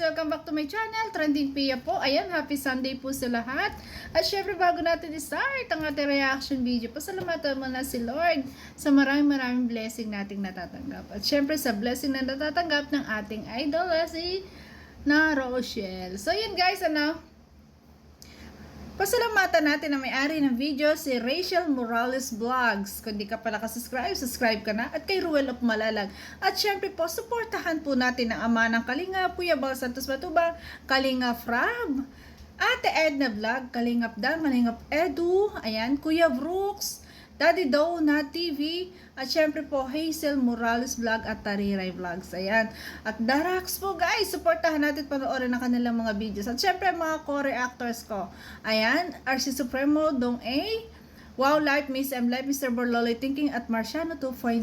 Welcome back to my channel, Trending Pia po. Ayan, happy Sunday po sa lahat. At syempre, bago natin i-start ang ating reaction video, pasalamatan mo na si Lord sa maraming blessing nating natatanggap. At syempre, sa blessing na natatanggap ng ating idol, si na Rochelle. So, yun guys, pasalamatan natin na may-ari ng video si Rachel Morales Vlogs. Kung di ka pala ka-subscribe, subscribe ka na. At kay Ruel of Malalag. At syempre po, supportahan po natin ang ama ng Kalinga, Kuya Bal Santos Matubang, Kalinga Frab, Ate Edna Vlog, Kalingap Dan, Kalingap Edu, ayan, Kuya Brooks, Daddy Dona TV, at syempre po Hazel Morales Vlog at Tariray Vlogs. Ayan. At Darax po guys, supportahan natin panoorin na kanilang mga videos. At syempre mga co-reactors ko. Ayan, RC Supremo, Dong A, Wow Life, Miss M Life, Mr. Borloloy Thinking, at Marciano 2.0.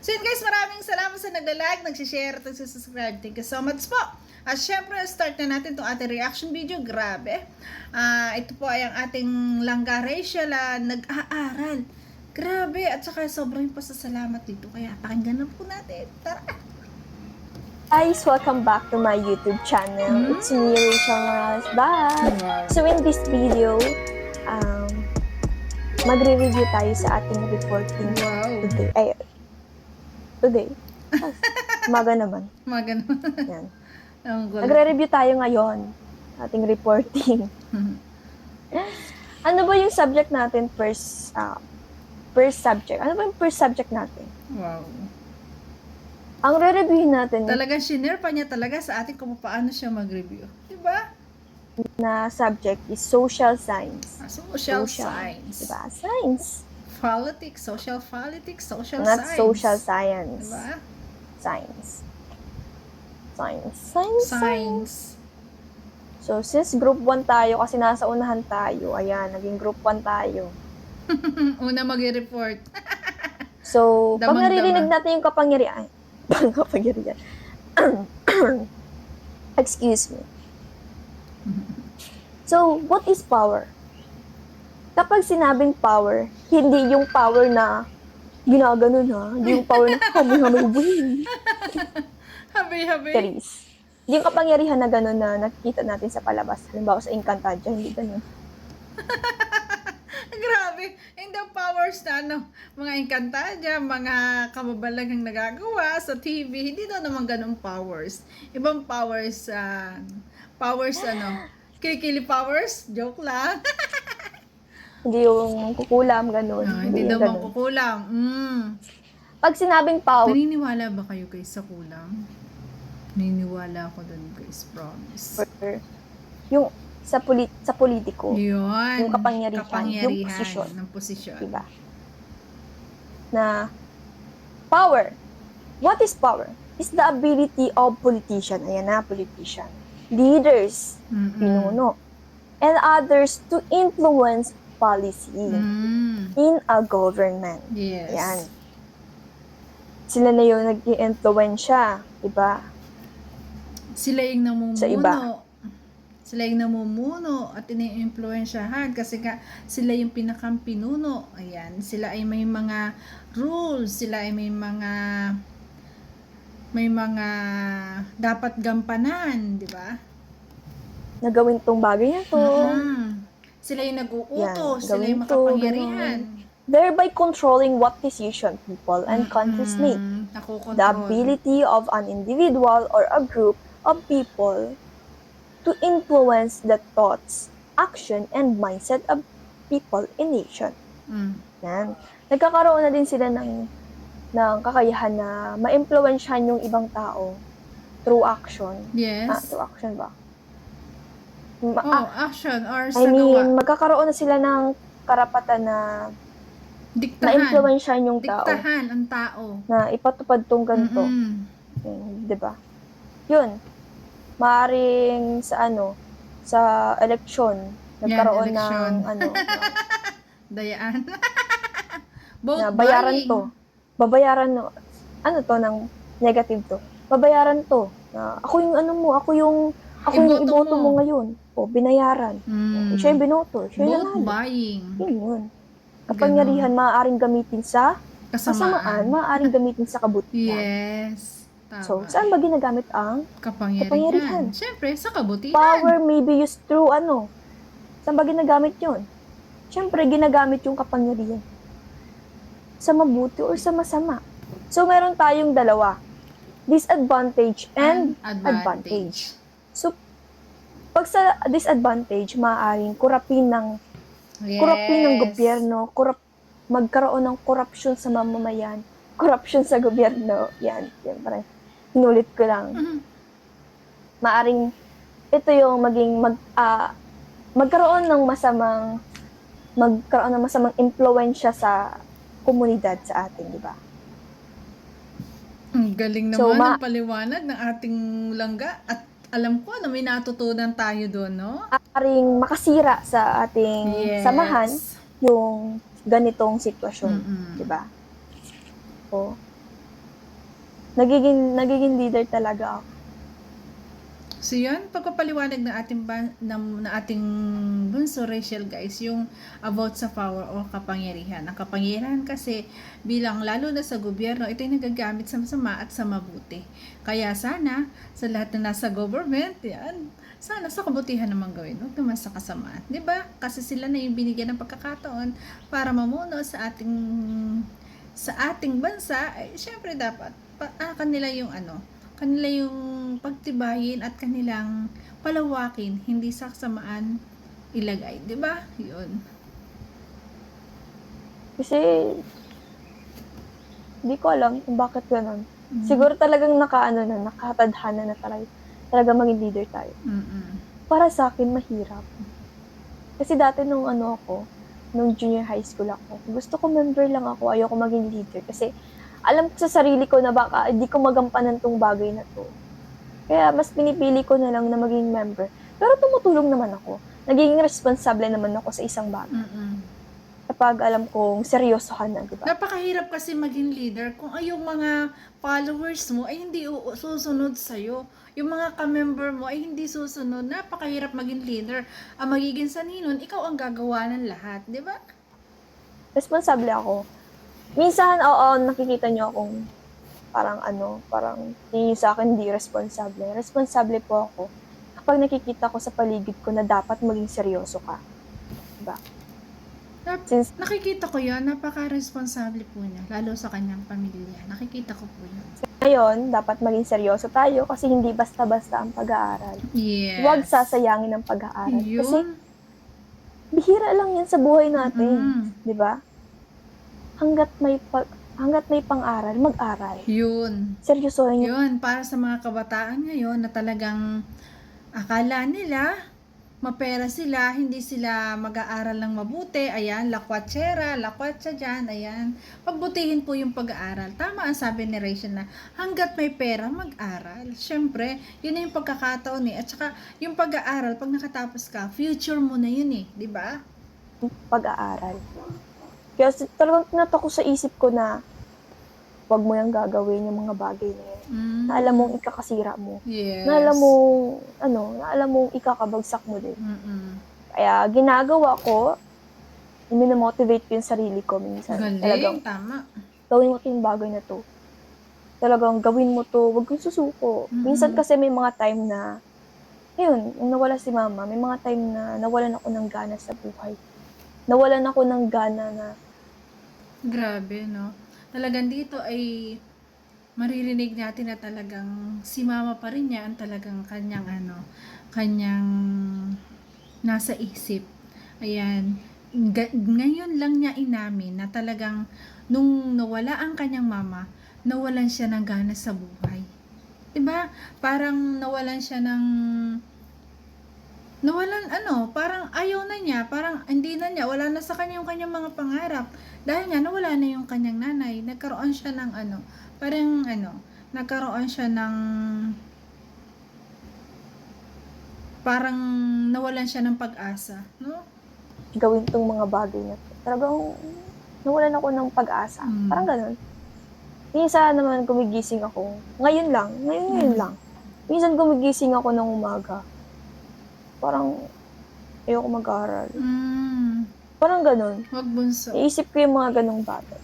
So yun guys, maraming salamat sa nagla-like, nagsishare, at nagsisubscribe. Thank you so much po. At syempre, start na natin itong ating reaction video. Grabe. Ito po ay ang ating langga Rachel nag-aaral. Grabe. At saka sobrang pasasalamat dito. Kaya pakinggan na po natin. Tara! Guys, welcome back to my YouTube channel. It's me, Rachel Morales Vlog. So in this video, magre-review tayo sa ating reporting today. Today. Umaga naman. Umaga naman. Yan. Nagre-review tayo ngayon. Ating reporting. Ano ba yung subject natin first subject? Ano ba yung first subject natin? Wow. Ang re-reviewin natin Talagang shinare pa niya talaga sa atin kung paano siya mag-review. Diba? na subject is social science. Social science. Diba? Science. Politics, social politics, social Not science. social science. Diba? Science. So, since group 1 tayo, kasi nasa unahan tayo, ayan, naging group 1 tayo. Una mag-report. So, pag Damang-dama. naririnig natin yung kapangyarihan, excuse me. So, what is power? Kapag sinabing power, hindi yung power na ginaganon ha, hindi yung power na hamay-hamay, Habi-habi. Charis. Yung kapangyarihan na gano'n na nakikita natin sa palabas. Halimbawa sa Encantadia, hindi gano'n. Grabe. Hindi ang powers na mga Encantadia, mga kababalaghang nagagawa sa TV, hindi daw naman ganun powers. Ibang powers, kilikili powers, joke lang. Hindi yung kukulam, gano'n. Hindi daw yung mangkukulam. Pag sinabing power, Naniniwala ba kayo guys sa kulang? Naniniwala ako dun guys, promise. yung sa politiko, Yun. yung kapangyarihan, yung posisyon. Ng posisyon. Diba? Na power. What is power? It's the ability of politician. Ayan na, politician. Leaders, pinuno, and others to influence policy in a government. Yes. Ayan. Sila na yung nag-i-influensya, diba? Sila yung namumuno. Sa iba. Sila yung namumuno at ini-influensyahan kasi sila yung pinakampinuno. Ayan, sila ay may mga rules, sila ay may mga dapat gampanan, di ba? Nagawin tong bagay na to. Sila yung nag-uutos, Yan, sila yung gawin to, makapangyarihan. Thereby controlling what decision people and countries make. Nakukontrol. The ability of an individual or a group of people to influence the thoughts, action, and mindset of people in nation. Yan. Nagkakaroon na din sila ng kakayahan na ma-influensyahan yung ibang tao through action. Yes. Through action ba? Action or sa I mean, gawa. magkakaroon na sila ng karapatan na ma-influensyahan yung tao. Diktahan ang tao. Na ipatupad tong ganito. Diba? Yun. Maaring sa eleksyon, nagkaroon eleksyon. ng Dayaan. Vote na bayaran buying. to. Babayaran ng negative to. Babayaran to. Na ako yung ako yung iboto mo ngayon. O, binayaran. Siya yung binoto. Siya yung Vote nanalo. buying. Yun. Kapangyarihan maaaring gamitin sa kasamaan, maaaring gamitin sa kabutihan. Yes. So, Tama. saan ba ginagamit ang Kapangyarihan. Siyempre, sa kabutihan. power may be used through ano? Saan ba ginagamit yun? Siyempre, ginagamit yung kapangyarihan sa mabuti or sa masama. So, meron tayong dalawa. Disadvantage and advantage. So, pag sa disadvantage, maaaring kurapin ng gobyerno, magkaroon ng korupsyon sa mamamayan, korupsyon sa gobyerno. Yan parang hinulit ko lang. Maaring ito yung magkaroon ng masamang impluwensya sa komunidad sa atin, di ba? Ang galing naman ng paliwanag ng ating langga at alam ko na may natutunan tayo doon, no? Maaring makasira sa ating samahan yung ganitong sitwasyon, di ba? So, nagiging leader talaga ako. So yun, pagpapaliwanag ng ating bunso Rachel guys, yung about sa power o kapangyarihan. Ang kapangyarihan kasi bilang lalo na sa gobyerno, ito ay nagagamit sa masama at sa mabuti. Kaya sana sa lahat na nasa government, yan, sana sa kabutihan naman gawin, huwag naman sa kasamaan. 'Di ba? Kasi sila na yung binigyan ng pagkakataon para mamuno sa ating bansa, ay syempre dapat kanila yung pagtibayin at kanilang palawakin, hindi sa kasamaan ilagay, 'di ba? 'Yun. Kasi hindi ko alam kung bakit gano'n. Siguro talagang nakatadhana na talaga maging leader tayo. Para sa akin, mahirap. Kasi dati nung junior high school ako, gusto ko member lang ako, ayoko maging leader. Kasi alam ko sa sarili ko na baka hindi ko magampanan tong bagay na to. Kaya mas pinipili ko na lang na maging member. Pero tumutulong naman ako. Nagiging responsable naman ako sa isang bagay. Kapag alam kong seryosohan na, diba? Napakahirap kasi maging leader kung yung mga followers mo ay hindi susunod sa'yo. Yung mga ka-member mo ay hindi susunod. Napakahirap maging leader. Ang magiging saninon, ikaw ang gagawa ng lahat, di ba? Responsable ako. Minsan, nakikita nyo akong parang hindi sa akin hindi responsable. Responsable po ako kapag nakikita ko sa paligid ko na dapat maging seryoso ka. Diba? Nakikita ko yan, napaka-responsable po niya, lalo sa kanyang pamilya. Nakikita ko po yun. Ngayon, dapat maging seryoso tayo kasi hindi basta-basta ang pag-aaral. Yes. Huwag sasayangin ang pag-aaral. Yun. Kasi bihira lang yan sa buhay natin. Diba? Hanggat may pang-aral, mag-aral. Yun. Seryosohin yun. Para sa mga kabataan ngayon na talagang akala nila mapera sila, hindi sila mag-aaral ng mabuti, ayan, lakwatsera, lakwatsa dyan, ayan. Pagbutihin po yung pag-aaral. Tama ang sabi ni Rachel na hanggat may pera, mag-aral. Siyempre, yun na yung pagkakataon eh. At saka, yung pag-aaral, pag nakatapos ka, future mo na yun eh, di ba? Pag-aaral. Kaya talagang tinatak ko sa isip ko na wag mo yung gagawin yung mga bagay na yun. Na alam mong ikakasira mo. Yes. Na alam mong ikakabagsak mo din. Kaya ginagawa ko, minimotivate ko yung sarili ko minsan. Galing, talagang, tama. Gawin mo to yung bagay na to. Talagang gawin mo to, wag kang susuko. Minsan kasi may mga time na, yun, nung nawala si mama, may mga time na nawalan ako ng gana sa buhay. Nawalan ako ng gana na. Grabe, no? Talagang dito ay maririnig natin na talagang si mama pa rin niya ang talagang kanyang nasa isip. Ayan. Ngayon lang niya inamin na talagang nung nawala ang kanyang mama, nawalan siya ng gana sa buhay. 'Di ba? Parang nawalan siya ng parang ayaw na niya, parang hindi na niya, wala na sa kanya yung kanyang mga pangarap. Dahil nga, nawala na yung kanyang nanay. Nagkaroon siya ng parang nawalan siya ng pag-asa, no? Gawin tong mga bagay na to. Talagang nawalan ako ng pag-asa. Parang ganun. Minsan naman gumigising ako. Ngayon lang. Minsan gumigising ako ng umaga. Parang ayoko mag-aral. Parang ganun. Wag bunso. Iisip ko yung mga ganung bagay.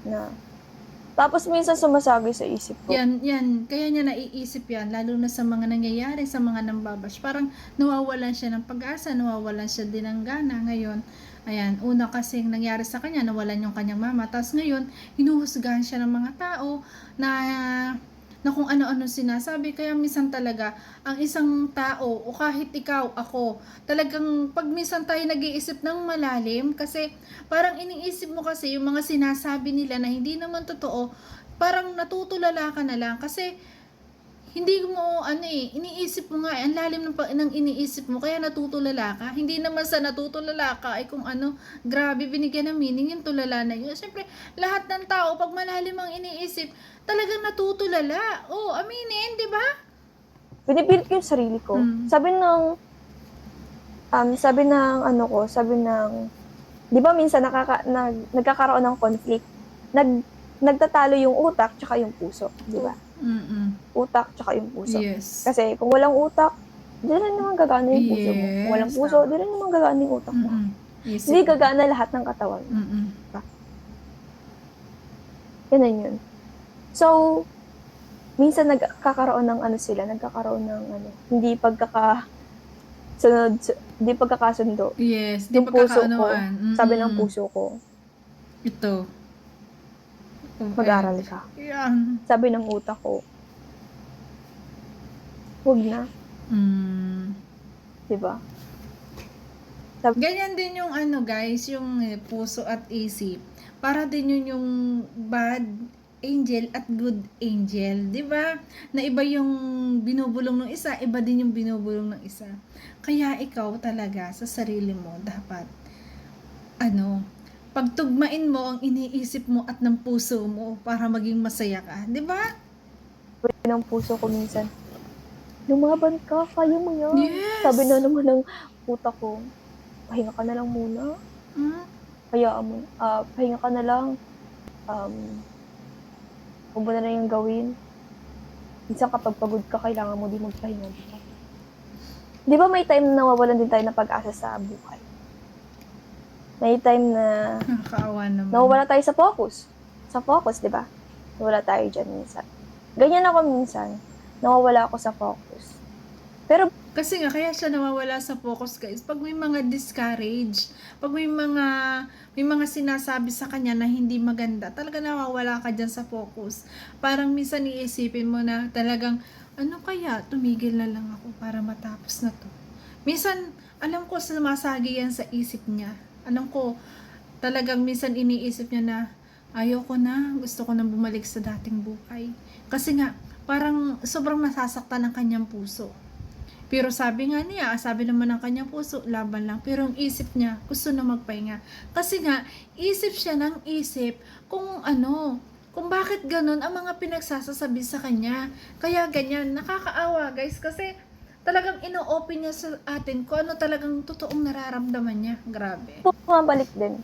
Na Tapos minsan sumasagi sa isip ko. Yan. Kaya niya naiisip yan, lalo na sa mga nangyayari, sa mga nambabash. Parang nawawalan siya ng pag-asa, nawawalan siya din ng gana ngayon. Ayan, una kasing nangyari sa kanya, nawalan yung kanyang mama. Tapos ngayon, hinuhusgahan siya ng mga tao na kung ano-ano sinasabi. Kaya minsan talaga, ang isang tao, o kahit ikaw, ako, talagang pag minsan tayo nag-iisip ng malalim, kasi parang iniisip mo kasi yung mga sinasabi nila na hindi naman totoo, parang natutulala ka na lang kasi hindi mo iniisip mo nga ang lalim ng iniisip mo kaya natutulala ka. Hindi naman sa natutulala ka ay kung grabe binigyan ng meaning yung tulala na yun. Siyempre, lahat ng tao pag malalim ang iniisip, talagang natutulala. Oh, aminin, 'di ba? Pinipilit ko yung sarili ko. Sabi ng 'di ba minsan nagkakaroon ng conflict. Nagtatalo yung utak tsaka yung puso, 'di ba? Utak tsaka yung puso. Yes. Kasi kung walang utak, di rin naman gagana yung puso mo. Kung walang puso, di rin naman gagana yung utak mo. Hindi gagana lahat ng katawan. Diba? Ganun yun. So, minsan nagkakaroon ng hindi pagkakasundo. Yes, Yung puso ko, sabi ng puso ko, ito. mag-aral ka. Yan. Sabi ng utak ko, huwag na. Diba? Ganyan din yung guys, yung puso at isip. Para din yun yung bad angel at good angel, 'di ba? Na iba yung binubulong ng isa, iba din yung binubulong ng isa. Kaya ikaw talaga sa sarili mo dapat pagtugmain mo ang iniisip mo at ng puso mo para maging masaya ka, 'di ba? Ng puso ko minsan, lumaban ka, kaya mo yan. Yes. Sabi na naman ng utak ko, pahinga ka na lang muna. Hayaan mo, pahinga ka na lang. Huwag mo na lang yung gawin. Minsan kapag pagod ka, kailangan mo din magpahinga. Di ba may time na nawawalan din tayo ng pag-asa sa buhay? May time na Nakakaawa naman. nawawala tayo sa focus. Sa focus, di ba? Nawala tayo dyan minsan. Ganyan ako minsan. Nawawala ako sa focus. Pero kasi nga, kaya siya nawawala sa focus guys. Pag may mga discourage, pag may mga sinasabi sa kanya na hindi maganda, talaga nawawala ka dyan sa focus. Parang minsan iisipin mo na talagang, kaya, tumigil na lang ako para matapos na to. Minsan, alam ko sumasagi yan sa isip niya. Alam ko, talagang minsan iniisip niya na, ayoko na, gusto ko nang bumalik sa dating buhay. Kasi nga, parang sobrang nasasaktan ng kanyang puso. Pero sabi naman ng kanyang puso, laban lang. Pero ang isip niya, gusto na magpahinga. Kasi nga, isip siya ng isip kung bakit ganun ang mga pinagsasasabi sa kanya. Kaya ganyan, nakakaawa guys. Kasi talagang ino-open niya sa atin kung ano talagang totoong nararamdaman niya. Grabe. bumabalik din.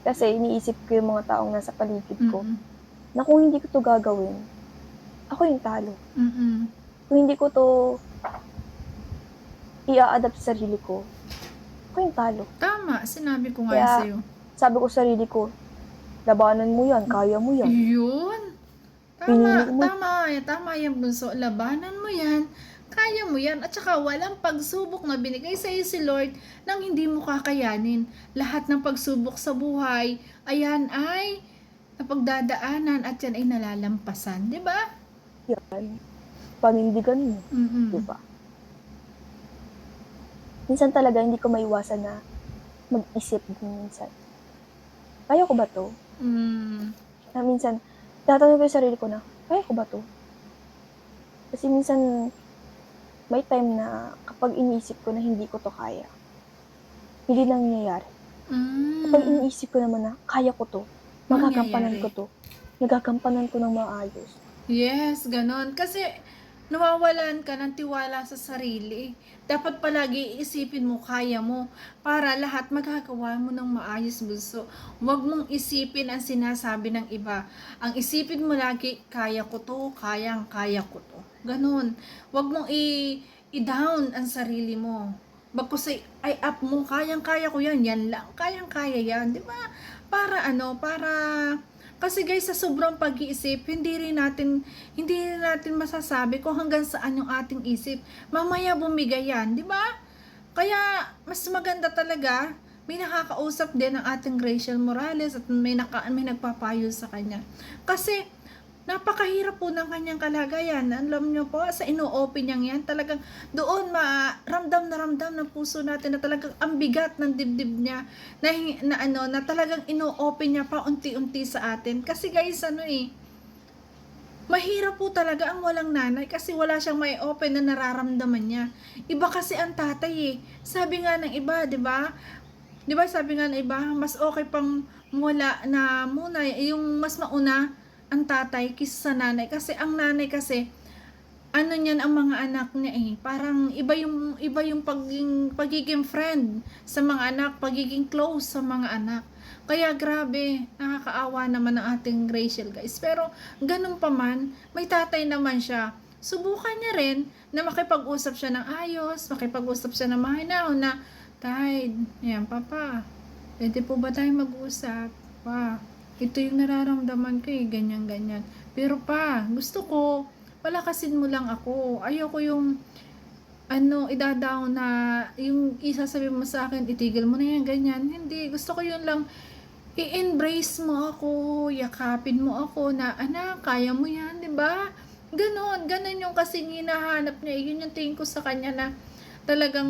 Kasi iniisip ko yung mga taong nasa paligid ko, na kung hindi ko to gagawin, ako yung talo. Kung hindi ko to i-adapt sa sarili ko, ako yung talo. Tama, sinabi ko nga Kaya, sa'yo. sabi ko sa sarili ko, labanan mo yan, kaya mo yan. Yun. Pinili mo. Tama yan bunso. Labanan mo yan. Kaya mo yan. At saka walang pagsubok na binigay sa iyo si Lord nang hindi mo kakayanin. Lahat ng pagsubok sa buhay, ayan ay napagdadaanan at yan ay nalalampasan. Diba? Yan. Panindigan mo. Diba? Minsan talaga hindi ko maiwasan na mag-isip din minsan. Kaya ko ba to? Na minsan, tatanong ko yung sarili ko na, kaya ko ba to? Kasi minsan, may time na kapag iniisip ko na hindi ko to kaya, hindi nangyayari. Kapag iniisip ko naman na, kaya ko to, magagampanan ko to, nagagampanan ko ng maayos. Yes, ganon. Kasi, nawawalan ka ng tiwala sa sarili. Dapat palagi iisipin mo, kaya mo, para lahat magagawa mo ng maayos bunso. Huwag mong isipin ang sinasabi ng iba. Ang isipin mo lagi, kaya ko to, kaya ko to. Ganon. Huwag mong i-down ang sarili mo. Bagkus ay up mo, kaya ko yan, yan lang, kaya yan, di ba? Para Kasi guys, sa sobrang pag-iisip, hindi rin natin masasabi kung hanggang saan yung ating isip. Mamaya bumigay yan, di ba? Kaya, mas maganda talaga, may nakakausap din ang ating Rachel Morales at may nagpapayo sa kanya. Kasi, napakahirap po ng kanyang kalagayan. Alam nyo po, sa ino-open niyang yan, talagang doon ramdam ng puso natin na talagang ang bigat ng dibdib niya na talagang ino-open niya pa unti-unti sa atin. Kasi guys, mahirap po talaga ang walang nanay kasi wala siyang may open na nararamdaman niya. Iba kasi ang tatay eh. Sabi nga ng iba, 'di ba? 'Di ba sabi nga ng iba, mas okay pang wala na muna, yung mas mauna ang tatay kaysa sa nanay kasi ang nanay kasi niyan ang mga anak niya eh. Parang iba yung pagiging friend sa mga anak, pagiging close sa mga anak. Kaya grabe, nakakaawa naman ang ating Rachel guys. Pero ganun pa man, may tatay naman siya. Subukan niya rin na makipag-usap siya ng ayos, makipag-usap siya ng mahinahon na, Tay, ayan papa, pwede po ba tayo mag-usap? Pa, ito yung nararamdaman ko eh, ganyan-ganyan. Pero pa, gusto ko, palakasin mo lang ako. Ayoko yung idadaw na yung isasabi mo sa akin, itigil mo na yan, ganyan. Hindi, gusto ko yun lang, i-embrace mo ako, yakapin mo ako na, anak, kaya mo yan, di ba? Ganon yung kasing hinahanap niya. Yun yung tingin ko sa kanya na talagang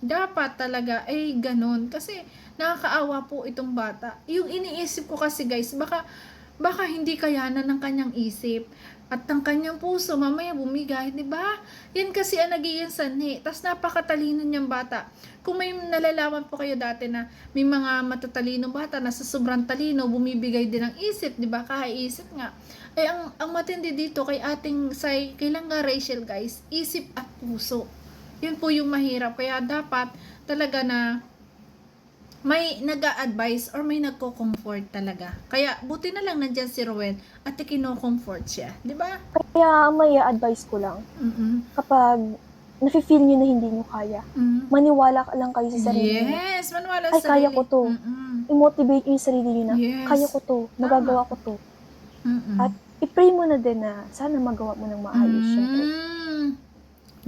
dapat talaga ay ganon. Kasi nakakaawa po itong bata. Yung iniisip ko kasi guys, baka hindi kayanan ng kanyang isip at ng kanyang puso mamaya bumigay, 'di ba? Yan kasi ang nagiging sanhi. Tas napakatalino niyang bata. Kung may nalalaman po kayo dati na may mga matatalinong bata na sa sobrang talino bumibigay din ng isip, 'di ba? Kakaisip nga. Ay ang matindi dito kay kay Langga Rachel guys, isip at puso. Yun po yung mahirap. Kaya dapat talaga na may nag-a-advise or may nagko-comfort talaga. Kaya buti na lang nandyan si Rowel at kino-comfort siya. Di ba? Kaya may advice ko lang, kapag nafe-feel nyo na hindi nyo kaya, maniwala lang kayo sa sarili nyo. Yes, maniwala Ay, sa sarili. kaya ko to. I-motivate nyo yung sarili nyo na, Yes. kaya ko to, magagawa ko to. At i-pray mo na din na sana magawa mo ng maayos. Syempre.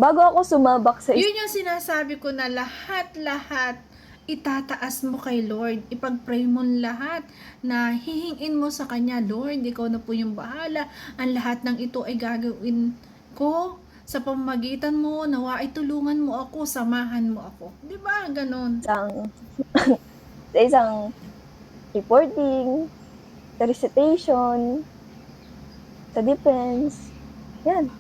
Bago ako sumabak sa Yun yung sinasabi ko na lahat itataas mo kay Lord. Ipag-pray mo lahat na hihingin mo sa Kanya, Lord, ikaw na po yung bahala. Ang lahat ng ito ay gagawin ko sa pamamagitan mo. Nawa ay tulungan mo ako, samahan mo ako. Di ba? Ganon. sa isang reporting, sa recitation, sa defense. Yan.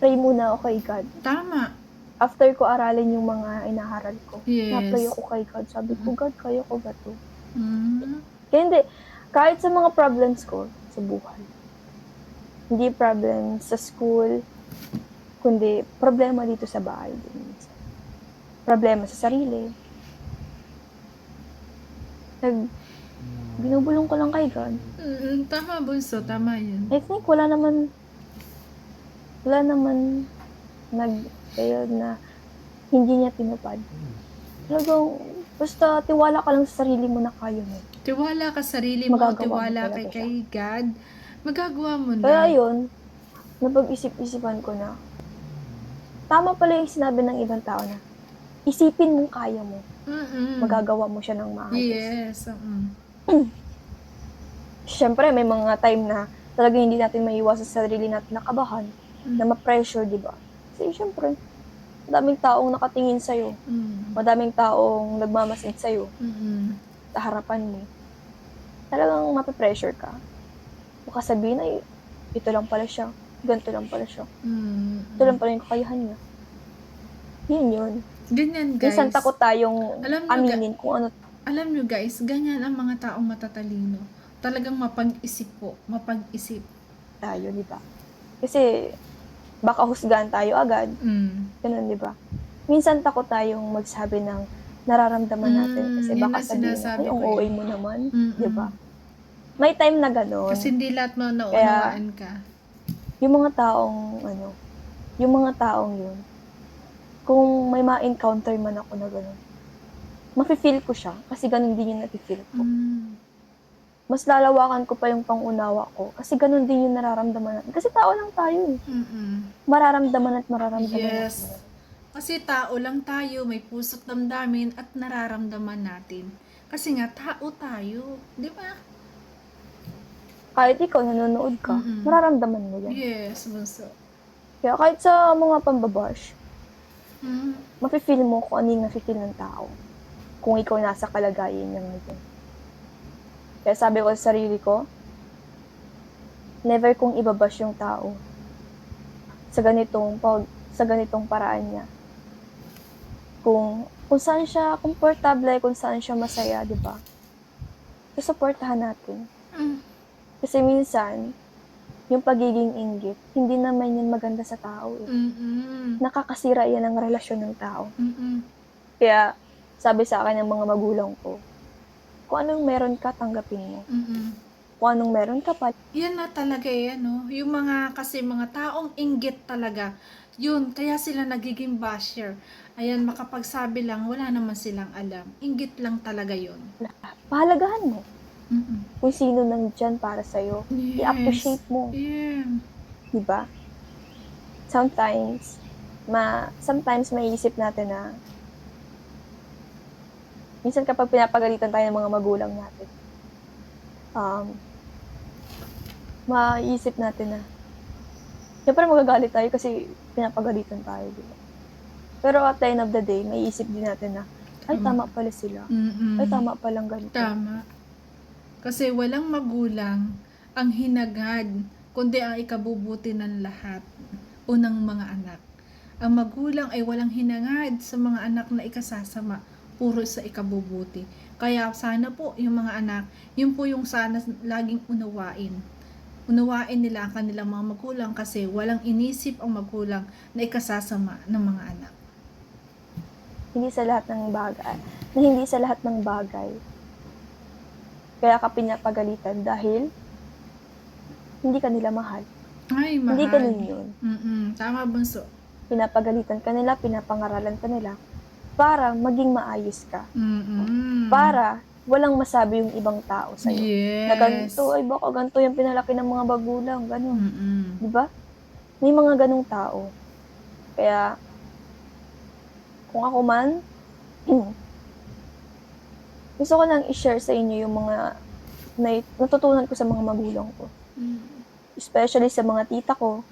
Pray muna ako kay God. Tama. After ko aralin yung mga inaharal ko, Yes. na-pray ako kay God. Sabi ko, God, kaya ko ba to? Mm. Kaya hindi, kahit sa mga problems ko sa buhay, hindi problem sa school, kundi problema dito sa bahay din. Problema sa sarili. Binubulong ko lang kay God. Tama, bunso. Tama yun. I think wala naman kaya na hindi niya tinupad. Talagang, basta tiwala ka lang sa sarili mo na kaya mo. Tiwala ka sa sarili mo, Magagawa mo tiwala talaga kay God. Magagawa mo na. Kaya yun, napag-isip-isipan ko na, tama pala yung sinabi ng ibang tao na, isipin mong kaya mo, magagawa mo siya ng maayos. Yes. Siyempre, may mga time na talagang hindi natin maiwasan sa sarili natin na kabahan, na ma-pressure, di ba? Kasi siyempre, madaming taong nakatingin sa'yo, madaming taong nagmamasid sa'yo, sa harapan mo. Talagang mape-pressure ka. Baka sabihin ay, ito lang pala siya, ganito lang pala siya. Ito lang pala yung kakayahan niya. Yun. Ganyan, guys. Minsan takot tayong aminin kung ano. Alam nyo guys, ganyan ang mga taong matatalino. Talagang mapag-isip po. Mapag-isip. Tayo, di ba? Kasi, baka husgahan tayo agad. Ganun, di ba? Minsan takot tayong magsabi ng nararamdaman natin. Kasi baka sabihin, ay, ang OA mo naman. Di ba? May time na gano'n. Kasi hindi lahat mo naunawaan ka. Yung mga taong yun, kung may ma-encounter man ako na gano'n, mafe-feel ko siya. Kasi gano'n din yung nafe-feel ko. mas lalawakan ko pa yung pangunawa ko. Kasi ganun din yung nararamdaman natin. Kasi tao lang tayo eh. Mararamdaman at mararamdaman Yes. natin. Kasi tao lang tayo, may puso't damdamin at nararamdaman natin. Kasi nga, tao tayo. Di ba? Kahit ikaw nanonood ka, mararamdaman mo yan. Yes, bunso. Kaya kahit sa mga pambabash, Mm. mafe-feel mo kung ano yung nafe-feel ng tao. Kung ikaw nasa kalagayan niya ngayon. Kaya sabi ko sa sarili ko, never kong ibabash yung tao sa ganitong paraan niya. Kung saan siya komportable, kung saan siya masaya, di ba? Susuportahan natin. Kasi minsan, yung pagiging inggit, hindi naman yan maganda sa tao eh. Nakakasira yan ang relasyon ng tao. Kaya, sabi sa akin ng mga magulang ko, kung anong meron ka, tanggapin mo. Kung anong meron ka pa. Yan na talaga eh, no? Yung mga, kasi mga taong inggit talaga, yun, kaya sila nagiging basher. Ayan, makapagsabi lang, wala naman silang alam. Inggit lang talaga yun. Pahalagahan mo. Kung sino nandyan para sa'yo. Yes. I-appreciate mo. Yeah. Diba? Sometimes maiisip natin na minsan kapag pinapagalitan tayo ng mga magulang natin, maiisip natin na siyempre magagalit tayo kasi pinapagalitan tayo, diba? Pero at the end of the day, maiisip din natin na ay, tama pala sila. Ay, tama palang ganito. Tama. Kasi walang magulang ang hinagad, kundi ang ikabubuti ng lahat o ng mga anak. Ang magulang ay walang hinangad sa mga anak na ikasasama, puro sa ikabubuti. Kaya sana po yung mga anak, yun po yung sana laging unawain. Unawain nila ang kanilang mga magulang kasi walang inisip ang magulang na ikasasama ng mga anak. Hindi sa lahat ng bagay. Kaya ka pinapagalitan dahil hindi ka nila mahal. Ay, mahal. Hindi ganun yun. Tama, bunso. Pinapagalitan ka nila, pinapangaralan ka nila para maging maayos ka. Mm-mm. Para walang masabi yung ibang tao sa'yo. Yes. Na ganito, ay baka ganito yung pinalaki ng mga magulang, ganun. Mm-mm. Diba? May mga ganung tao. Kaya, kung ako man, gusto ko lang i-share sa inyo yung mga natutunan ko sa mga magulang ko. Especially sa mga tita ko.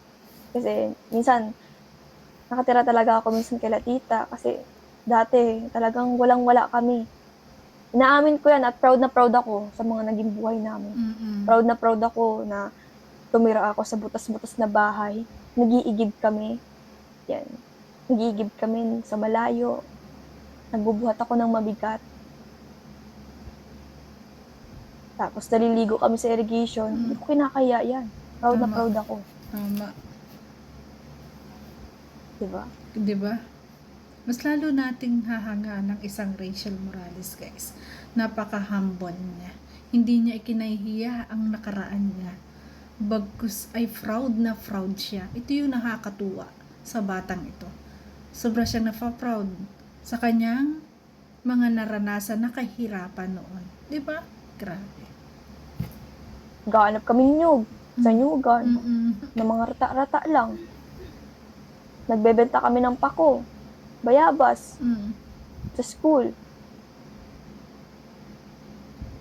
Kasi minsan, nakatira talaga ako minsan kay tita kasi dati talagang walang-wala kami. Inaamin ko yan at proud na proud ako sa mga naging buhay namin. Proud na proud ako na tumira ako sa butas-butas na bahay. Nag-iigib kami. Yan. Nag-iigib kami sa malayo. Nagbubuhat ako ng mabigat. Tapos naliligo kami sa irrigation. Hindi ko kinakaya yan. Proud na proud ako. Tama. Diba? Diba? Mas lalo nating hahanga ng isang Rachel Morales, guys. Napaka-humble niya. Hindi niya ikinahihiya ang nakaraan niya. Bagkus ay proud na proud siya. Ito yung nakakatuwa sa batang ito. Sobra siyang napaproud sa kanyang mga naranasan na kahirapan noon. Diba? Grabe. Gaanap kami nyug sa nyugan. Na mga rata-rata lang. Nagbebenta kami ng pako. Bayabas. Sa school.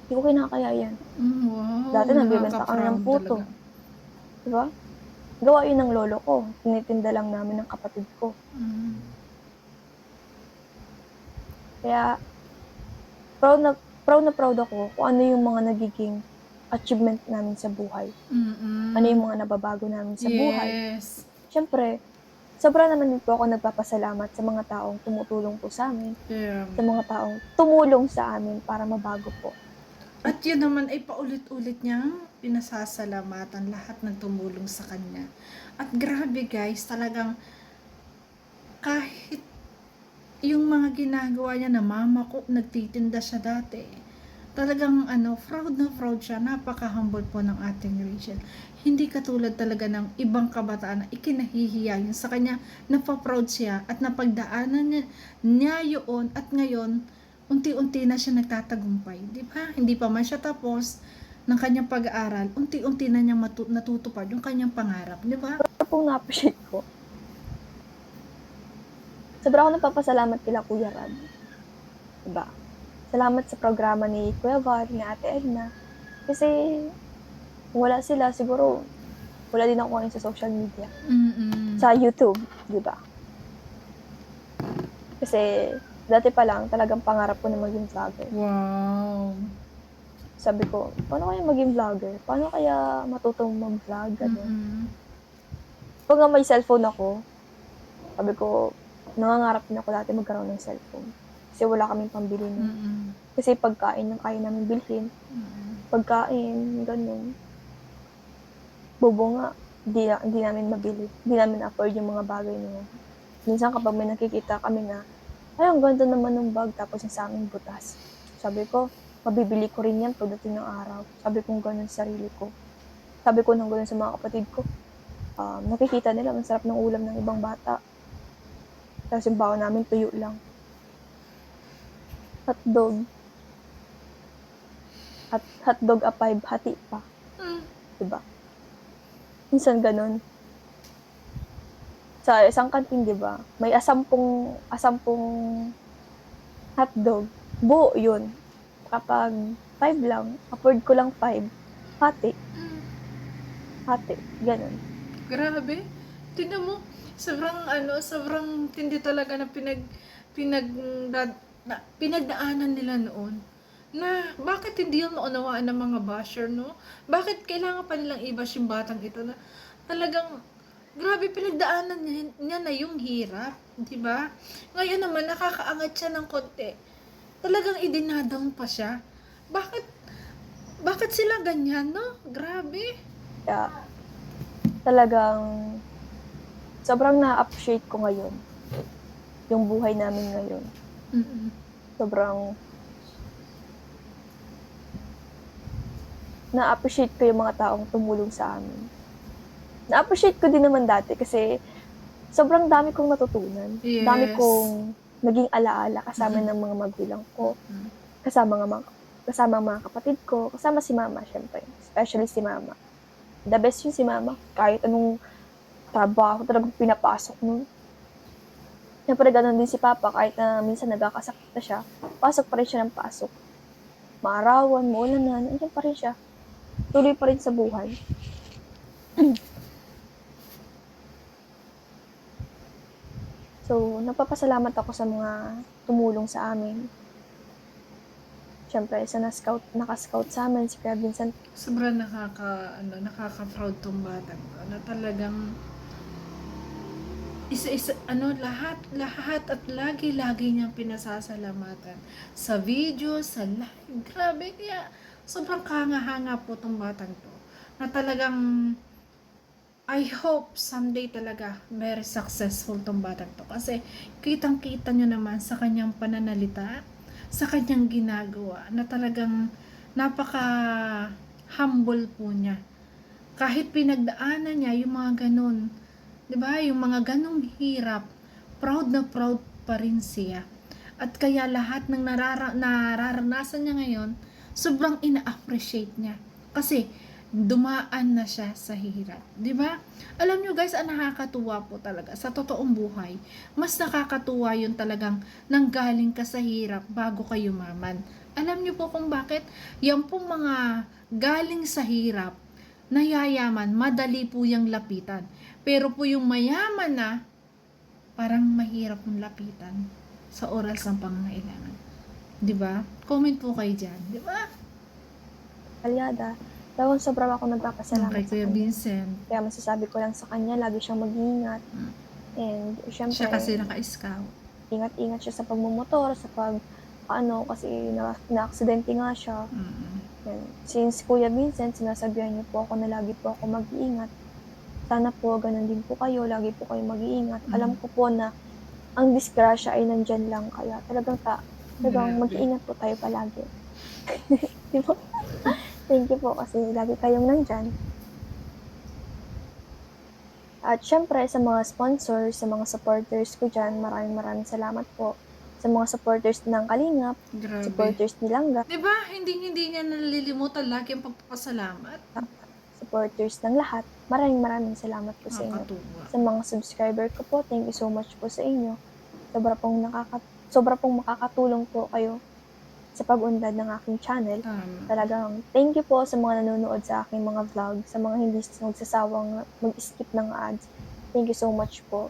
Hindi ko kinakaya yan. Wow. Dati nagbebenta kami ng puto. Diba? Gawa yun ng lolo ko. Tinitinda lang namin ng kapatid ko. Kaya, proud na proud ako kung ano yung mga nagiging achievement namin sa buhay. Ano yung mga nababago namin sa buhay. Siyempre, sobra naman din po ako nagpapasalamat sa mga taong tumutulong po sa amin. Sa mga taong tumulong sa amin para mabago po. At yun naman ay paulit-ulit niyang pinasasalamatan lahat ng tumulong sa kanya. At grabe guys, talagang kahit yung mga ginagawa niya na mama ko, nagtitinda siya dati. Talagang proud na proud siya. Napaka-humble po ng ating Rachel. Hindi katulad talaga ng ibang kabataan na ikinahihiya yun sa kanya. Napaproud siya at napagdaanan niya yun at ngayon, unti-unti na siya nagtatagumpay. Di ba? Hindi pa man siya tapos, ng kanyang pag-aaral, unti-unti na niyang natutupad yung kanyang pangarap, di ba? Pero pong na-appreciate ko. Sobrang ako nagpapasalamat kila Kuya Rab. Diba? Salamat sa programa ni Kuya Val, ni Ate Edna. Kasi, kung wala sila, siguro, wala din ako ngayon sa social media. Sa YouTube, di ba? Kasi, dati pa lang, talagang pangarap ko na maging vlogger. Wow. Sabi ko, paano kaya maging vlogger? Paano kaya matutong mag-vlog? Pag nga may cellphone ako, sabi ko, nangangarap din ako dati magkaroon ng cellphone. Kasi wala kaming pambili nun. Kasi pagkain ang kaya namin bilhin. Pagkain, ganun. Bobo nga, hindi namin mabili. Hindi namin afford yung mga bagay na yun. Minsan kapag may nakikita kami na, ay, ang ganda naman ng bag, tapos yung sa aming butas. Sabi ko, mabibili ko rin yan pagdating ng araw. Sabi ko ganun sa sarili ko. Sabi ko nang ganun sa mga kapatid ko. Nakikita nila, ang sarap ng ulam ng ibang bata. Tapos yung baon namin, tuyo lang. Hotdog. Hotdog a 5, hati pa. Diba? Minsan ganun. Sa isang kantin, diba? May asampung hotdog. Buo yun. Kapag 5 lang, afford ko lang 5. Hati. Hati. Ganun. Grabe. Tingnan mo, sobrang tindi talaga na pinagdaanan nila noon. Na bakit hindi yun maunawaan ng mga basher, no? Bakit kailangan pa nilang i-bash yung batang ito na talagang grabe pinagdaanan niya na yung hirap, di ba? Ngayon naman nakakaangat siya ng konti. Talagang idinadown pa siya. Bakit sila ganyan, no? Grabe. Kaya talagang sobrang na-appreciate ko ngayon yung buhay namin ngayon. Sobrang na-appreciate ko yung mga taong tumulong sa amin. Na-appreciate ko din naman dati kasi sobrang dami kong natutunan. Yes. Dami kong naging alaala kasama ng mga magulang ko. Kasama mga kapatid ko. Kasama si mama, syempre. Especially si mama. The best yun si mama. Kahit anong trabaho talagang pinapasok nun. Siyempre, ganun din si papa. Kahit na minsan nagkakasakit na siya, pasok pa rin siya ng pasok. Maarawan, maulanan, andyan pa rin siya. Tuloy pa rin sa buhay. So, nagpapasalamat ako sa mga tumulong sa amin. Siyempre, sa naka-scout sa amin, si Kuya Vincent. Sobrang nakaka-proud tong batang to, na talagang lahat at lagi niyang pinasasalamatan sa video, sa live. Grabe, kaya sobrang kangahanga po tong batang to, na talagang I hope someday talaga very successful tong batang to, kasi kitang-kita nyo naman sa kanyang pananalita, sa kanyang ginagawa, na talagang napaka humble po niya. Kahit pinagdaanan niya yung mga ganun, 'di ba? Yung mga ganung hirap, proud na proud pa rin siya. At kaya lahat ng nararanasan niya ngayon, sobrang ina-appreciate niya. Kasi dumaan na siya sa hirap, 'di ba? Alam niyo guys, ang nakakatuwa po talaga sa totoong buhay, mas nakakatuwa yung talagang nanggaling ka sa hirap bago ka yumaman. Alam niyo po kung bakit? Yan pong mga galing sa hirap, nayayaman, madali po yung lapitan. Pero po yung mayaman na, parang mahirap yung lapitan sa oras ng pangangailangan. 'Di ba? Comment po kayo diyan, 'di ba? Kalyada. Dahil sobrang ako nagpapasalamat Kay sa Kuya kanya. Vincent. Kaya masasabi ko lang sa kanya, lagi siyang mag-iingat. And syempre, Siya kasi naka-scout. ingat-ingat siya sa pagmumotor, sa kasi na-aksidente nga siya. And since Kuya Vincent, sinasabihan niyo po ako na lagi po ako mag-iingat. Sana po, ganun din po kayo, lagi po kayo mag-iingat. Alam ko po na ang disgrasya ay nandyan lang, kaya talagang mag-iingat po tayo palagi. Di ba? Thank you po kasi lagi kayong nandyan. At syempre sa mga sponsors, sa mga supporters ko dyan, maraming salamat po. sa mga supporters ng Kalingap, Grabe. supporters ni Langga, Diba? Hindi niya nalilimutan lagi ang pagpapasalamat. supporters ng lahat. Maraming salamat po sa inyo. Nakakatuwa. Sa mga subscriber ko po, thank you so much po sa inyo. Sobra pong makakatulong po kayo sa pag-unlad ng aking channel. Tama. Talagang thank you po sa mga nanonood sa aking mga vlog, sa mga hindi nagsasawang mag-skip ng ads. Thank you so much po.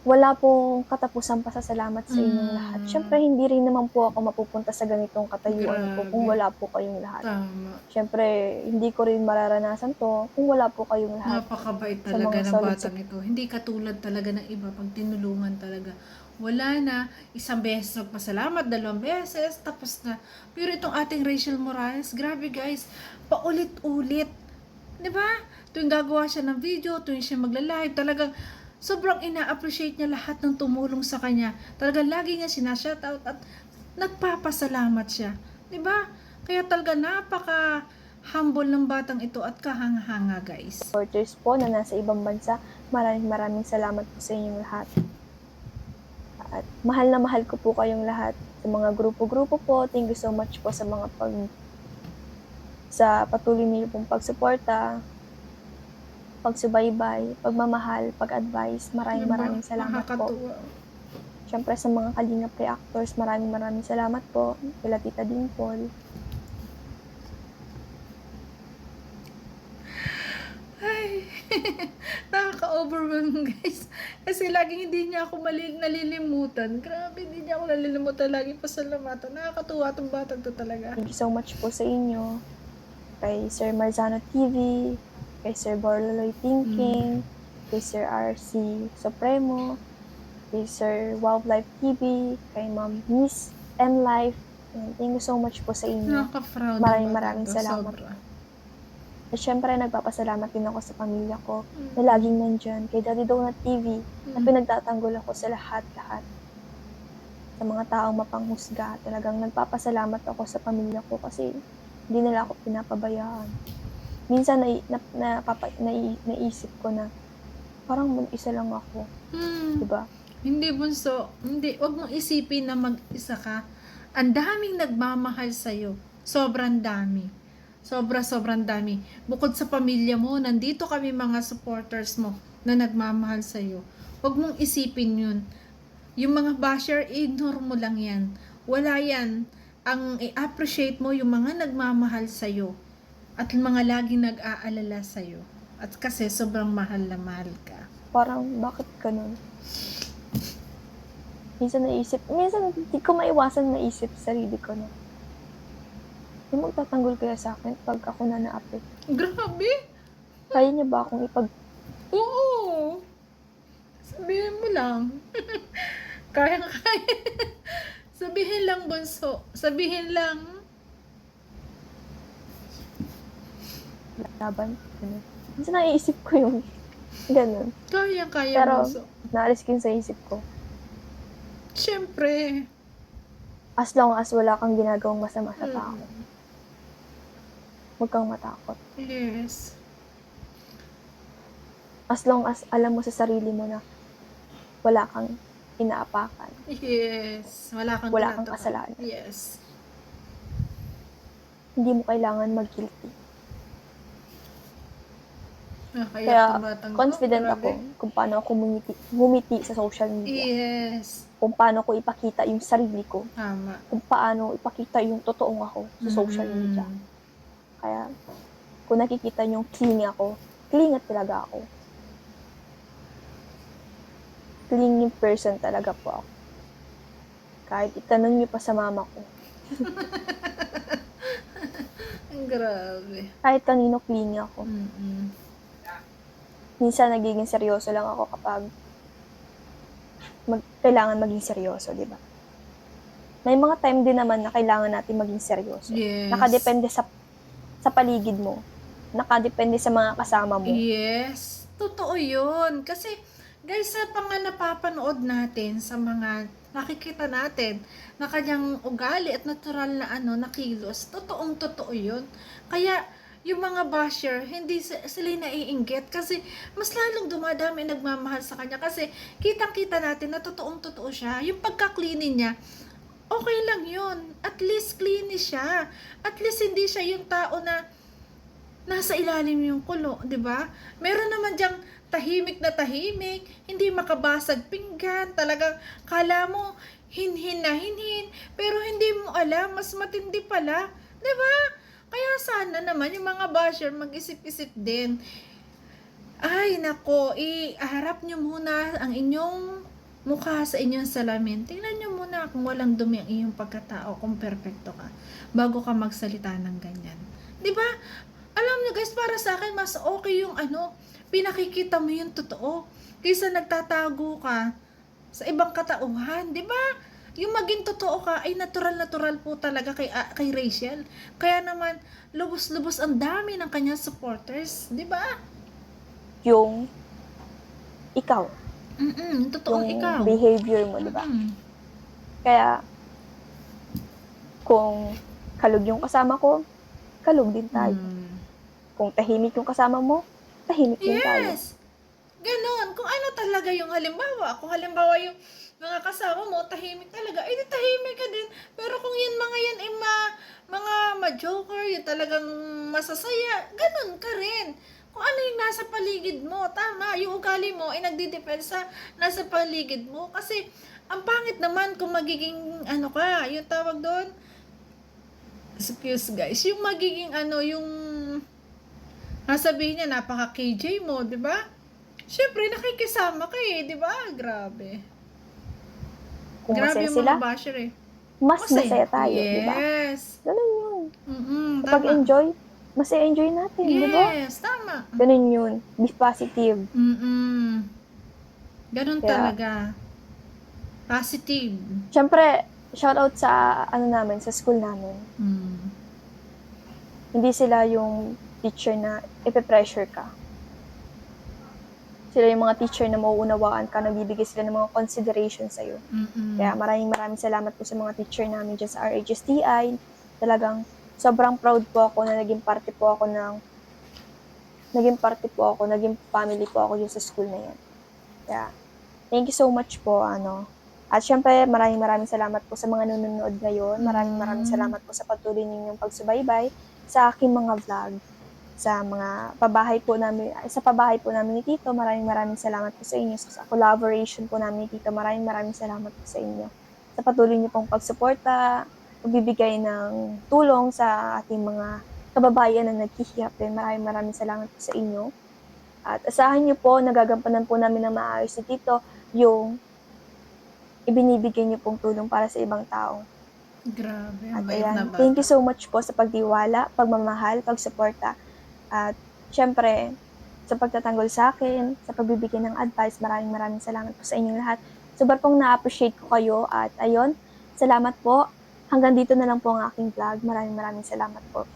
Wala pong katapusang pasasalamat sa inyong lahat. Siyempre, hindi rin naman po ako mapupunta sa ganitong katayuan po kung wala po kayong lahat. Tama. Siyempre, hindi ko rin mararanasan to kung wala po kayong lahat. Napakabait Sa talaga mga ng solid batang ito. Hindi katulad talaga ng iba pag tinulungan talaga. Wala na, isang beses nagpasalamat, 2 beses, tapos na. Pero itong ating Rachel Morales, grabe guys, paulit-ulit. 'Di ba? Tuwing gagawa siya ng video, tuwing siya magla-live, talagang sobrang ina-appreciate niya lahat ng tumulong sa kanya. Talagang lagi niya sinashoutout at nagpapasalamat siya. 'Di ba? Kaya talaga napaka humble ng batang ito at kahanga-hanga, guys. Supporters po na nasa ibang bansa, maraming salamat po sa inyong lahat. At mahal na mahal ko po kayong lahat. Sa mga grupo-grupo po, thank you so much po sa mga sa patuloy niyo pong pagsuporta, pagsubaybay, pagmamahal, pag-advise. Maraming salamat po. Siyempre sa mga Kalingap reactors, maraming salamat po. Kila Tita Dimple. Ay, nakaka-overwhelm guys. Kasi laging hindi niya ako nalilimutan. Grabe, hindi niya ako nalilimutan. Laging pasalamatan. Nakakatuwa itong batang to talaga. Thank you so much po sa inyo. Kay Sir Marzano TV, kay Sir Borloloy Thinking, kay Sir RC Supremo, kay Sir Wildlife TV, kay Ma'am Miss M Life. Thank you so much po sa inyo. Nakaka-proud. Maraming salamat. At syempre, nagpapasalamat din ako sa pamilya ko na laging nandyan. Kay Daddy Donut TV, na pinagtatanggol ako sa lahat-lahat. Sa mga taong mapanghusga, talagang nagpapasalamat ako sa pamilya ko kasi hindi nila ako pinapabayaan. Minsan naisip ko na parang mag-isa lang ako. Diba? Hindi, bunso. Hindi. Huwag mong isipin na mag-isa ka. Ang daming nagmamahal sa'yo. Sobrang dami. Sobrang dami. Bukod sa pamilya mo, nandito kami mga supporters mo na nagmamahal sa'yo. Huwag mong isipin yun. Yung mga basher, ignore mo lang yan. Wala yan. Ang i-appreciate mo yung mga nagmamahal sa'yo. At mga laging nag-aalala sa'yo. At kasi sobrang mahal na mahal ka. Parang, bakit ganun? Minsan hindi ko maiwasan maisip sa sarili ko na, yung magtatanggol kaya sa akin pag ako na na-apit. Grabe! Kaya niya ba akong Oo! Sabihin mo lang. Kaya. Sabihin lang, bunso. Sabihin lang. laban? Ganun. Minsan naiisip ko yung ganun. Kaya, Pero, bunso. naalis ko yun sa isip ko. Siyempre. As long as wala kang ginagawang masama sa tao, huwag kang matakot. Yes. As long as alam mo sa sarili mo na wala kang inaapakan. Yes. Wala kang kasalanan. Yes. Hindi mo kailangan mag-guilty. Kaya confident ako kung paano ako ngumiti sa social media. Yes. Kung paano ko ipakita yung sarili ko. Tama. Kung paano ipakita yung totoong ako sa social media. Kaya, kung nakikita nyo clingy ako, clingy talaga ako. Clingy person talaga po ako. Kahit itanong nyo pa sa mama ko. Grabe. Kahit kanino clingy ako. Minsan nagiging seryoso lang ako kapag kailangan maging seryoso, di ba? May mga time din naman na kailangan natin maging seryoso. Yes. Nakadepende sa paligid mo. Nakadepende sa mga kasama mo. Yes. Totoo yun. Kasi, guys, sa mga napapanood natin, sa mga nakikita natin, na kanyang ugali at natural na na kilos, totoo yun. Kaya, yung mga basher, hindi sila naiinggit kasi mas lalong dumadami nagmamahal sa kanya kasi kitang-kita natin na totoong-totoo siya. Yung pagka-cleaning niya, okay lang yun. At least cleanish siya. At least hindi siya yung tao na nasa ilalim yung kulo, di ba? Meron naman diyang tahimik na tahimik, hindi makabasag pinggan, talagang kala mo hinhin na hinhin, pero hindi mo alam, mas matindi pala, di ba? Kaya sana naman yung mga basher mag-isip-isip din. Ay, nako, iharap nyo muna ang inyong mukha sa inyong salamin. Tingnan nyo muna kung walang dumi ang iyong pagkatao, kung perfecto ka, bago ka magsalita ng ganyan. Di ba? Alam nyo guys, para sa akin, mas okay yung pinakikita mo yung totoo, kaysa nagtatago ka sa ibang katauhan. Di ba? Yung maging totoo ka ay natural po talaga kay Rachel. Kaya naman lubos-lubos ang dami ng kanyang supporters, 'di ba? Yung ikaw. Yung totoong Yung ikaw. behavior mo, 'di ba? Kaya kung kalog yung kasama ko, kalog din tayo. Kung tahimik yung kasama mo, tahimik din tayo. Yes. Ganon. Kung ano talaga yung halimbawa, yung mga kasama mo, tahimik talaga, di tahimik ka din. Pero kung yan mga yan ay mga ma-joker, yung talagang masasaya, ganon ka rin. Kung ano yung nasa paligid mo, tama, yung ugali mo ay nagdidepensa nasa paligid mo. Kasi, ang pangit naman kung magiging, yung tawag doon, excuse guys, yung magiging yung, sabihin niya, napaka-KJ mo, di ba? Siyempre, nakikisama ka di ba? Grabe. Kung Grabe masaya yung sila, mga basher mas masaya tayo, yes. di ba? Ganun yun. Kapag Tama. enjoy, masaya enjoy natin, di ba? Yes, tama. Ganun yun. Be positive. Ganun Kaya, talaga. Positive. Siyempre, shoutout sa namin, sa school namin. Hindi sila yung teacher na ipe-pressure ka. Sila yung mga teacher na mauunawaan ka, nagbibigay sila ng mga consideration sa'yo. Kaya maraming salamat po sa mga teacher namin dyan sa RHSTI. Talagang sobrang proud po ako na naging parte po ako, naging family po ako dyan sa school na yan. Kaya, thank you so much po, At syempre, maraming salamat po sa mga nanonood ngayon. Maraming salamat po sa patuloy ninyong pagsubaybay sa aking mga vlog. Sa pabahay po namin ni Tito, maraming salamat po sa inyo. Sa collaboration po namin ni Tito, maraming salamat po sa inyo. Sa patuloy niyo pong pagsuporta, pagbibigay ng tulong sa ating mga kababayan na naghihirap din. Maraming salamat po sa inyo. At asahan niyo po, nagagampanan po namin ng maayos ni Tito yung ibinibigay niyo pong tulong para sa ibang tao. Grabe, at ayan, thank you so much po sa pagtiwala, pagmamahal, pagsuporta. At syempre, sa pagtatanggol sa akin, sa pagbibigay ng advice, maraming salamat po sa inyong lahat. Sobrang pong na-appreciate ko kayo at ayun, salamat po. Hanggang dito na lang po ang aking vlog. Maraming salamat po.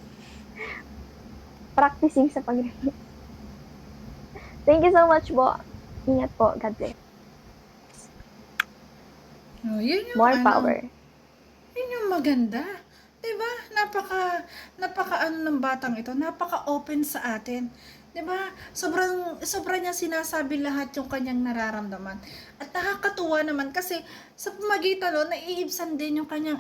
Practicing sa pag-review. Thank you so much po. Ingat po. God bless. Yun yung more power. Yun yung maganda. Diba? Napaka ng batang ito, napaka-open sa atin. Diba? Sobra niya sinasabi lahat yung kanyang nararamdaman. At nakakatuwa naman kasi sa pamagitan naiibsan din yung kanyang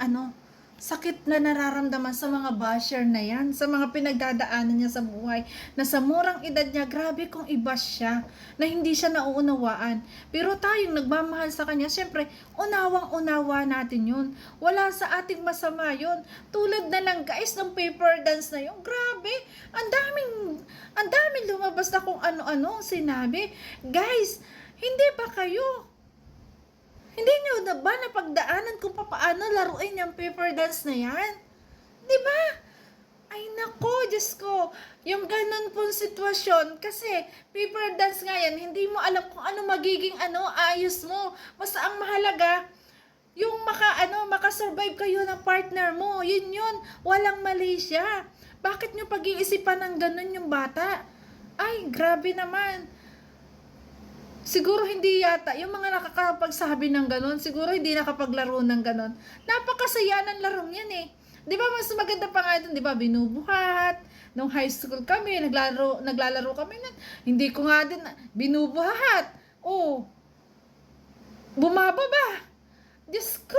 sakit na nararamdaman sa mga basher na yan, sa mga pinagdadaanan niya sa buhay, na sa murang edad niya, grabe kung i-bash siya, na hindi siya nauunawaan. Pero tayong nagmamahal sa kanya, syempre, unawang-unawa natin yun. Wala sa ating masama yun. Tulad na lang guys, ng paper dance na yun, grabe, ang daming lumabas na kung ano-ano sinabi. Guys, hindi ba kayo? Hindi nyo na ba napagdaanan kung paano laruin yung paper dance na yan? Di ba? Ay nako, Diyos ko. Yung ganun pong sitwasyon, kasi paper dance nga yan, hindi mo alam kung ano magiging ayos mo. Basta ang mahalaga, yung makasurvive kayo ng partner mo. Yun. Walang mali siya. Bakit nyo pag-iisipan ng ganun yung bata? Ay, grabe naman. Siguro hindi yata, yung mga nakakapagsabi ng ganon, siguro hindi nakapaglaro ng ganon. Napakasaya ng larong yan Di ba mas maganda pa nga dun, di ba, binubuhat. Nung high school kami, naglalaro kami na, hindi ko nga din, binubuhat. Oh, bumababa. Diyos ko,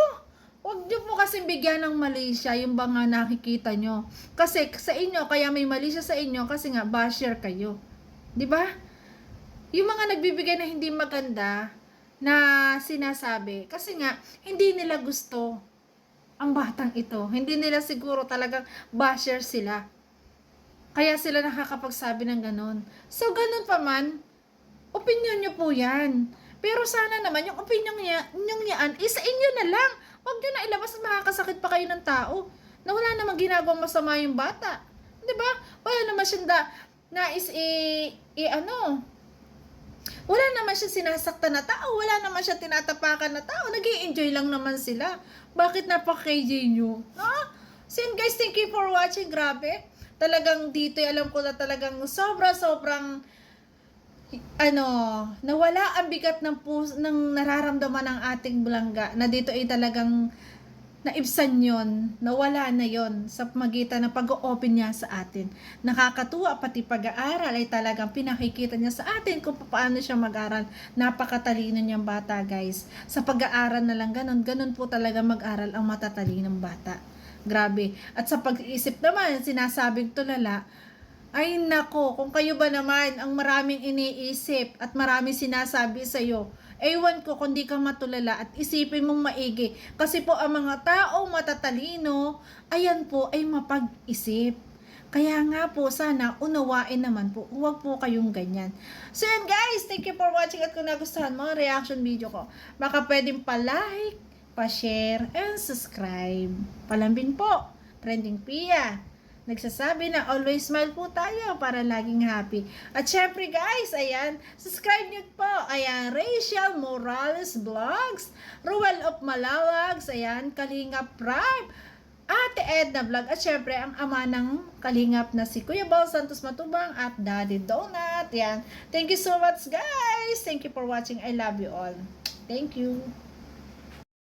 huwag niyo po kasing bigyan ng mali siya, yung mga nakikita nyo. Kasi sa inyo, kaya may mali siya sa inyo, kasi nga, basher kayo. Di ba? Yung mga nagbibigay na hindi maganda, na sinasabi, kasi nga, hindi nila gusto ang batang ito. Hindi nila siguro talagang basher sila. Kaya sila nakakapagsabi ng ganon. So, ganon pa man, opinion nyo po yan. Pero sana naman, yung opinion niyaan, isa inyo na lang. Huwag nyo na ilabas at makakasakit pa kayo ng tao. Na wala namang ginagawang masama yung bata. Diba? Wala naman siya wala naman siya sinasaktan na tao. Wala naman siya tinatapakan na tao. Nag-i-enjoy lang naman sila. Bakit napaka-KJ nyo? Ha? So yun guys, thank you for watching. Grabe. Talagang dito, alam ko na talagang sobrang nawala ang bigat ng nararamdaman ng ating bulangga, na dito ay talagang naibsan yon, nawala na yon sa magitan ng pag-open niya sa atin. Nakakatuwa, pati pag-aaral ay talagang pinakikita niya sa atin kung paano siya mag-aral. Napakatalino niyang bata guys. Sa pag-aaral na lang ganun po talaga mag-aral ang matatalinong bata. Grabe. At sa pag-iisip naman, sinasabing tulala, ay nako, kung kayo ba naman ang maraming iniisip at maraming sinasabi sa'yo, ewan ko kung di ka matulala at isipin mong maigi. Kasi po ang mga taong matatalino, ayan po ay mapag-isip. Kaya nga po, sana unawain naman po, huwag po kayong ganyan. So yan guys, thank you for watching, at kung nagustuhan mo ang reaction video ko, baka pwedeng pa-like, pa-share, and subscribe. Palambing po, Trending Pia. Nagsasabi na always smile po tayo para laging happy. At syempre guys, ayan, subscribe nyo po. Ayan, Rachel Morales Vlogs, Ruel of Malawags, ayan, Kalingap Prime, Ate Edna Vlog, at syempre ang ama ng Kalingap na si Kuya Bal Santos Matubang at Daddy Donut. Ayan, thank you so much guys. Thank you for watching. I love you all. Thank you.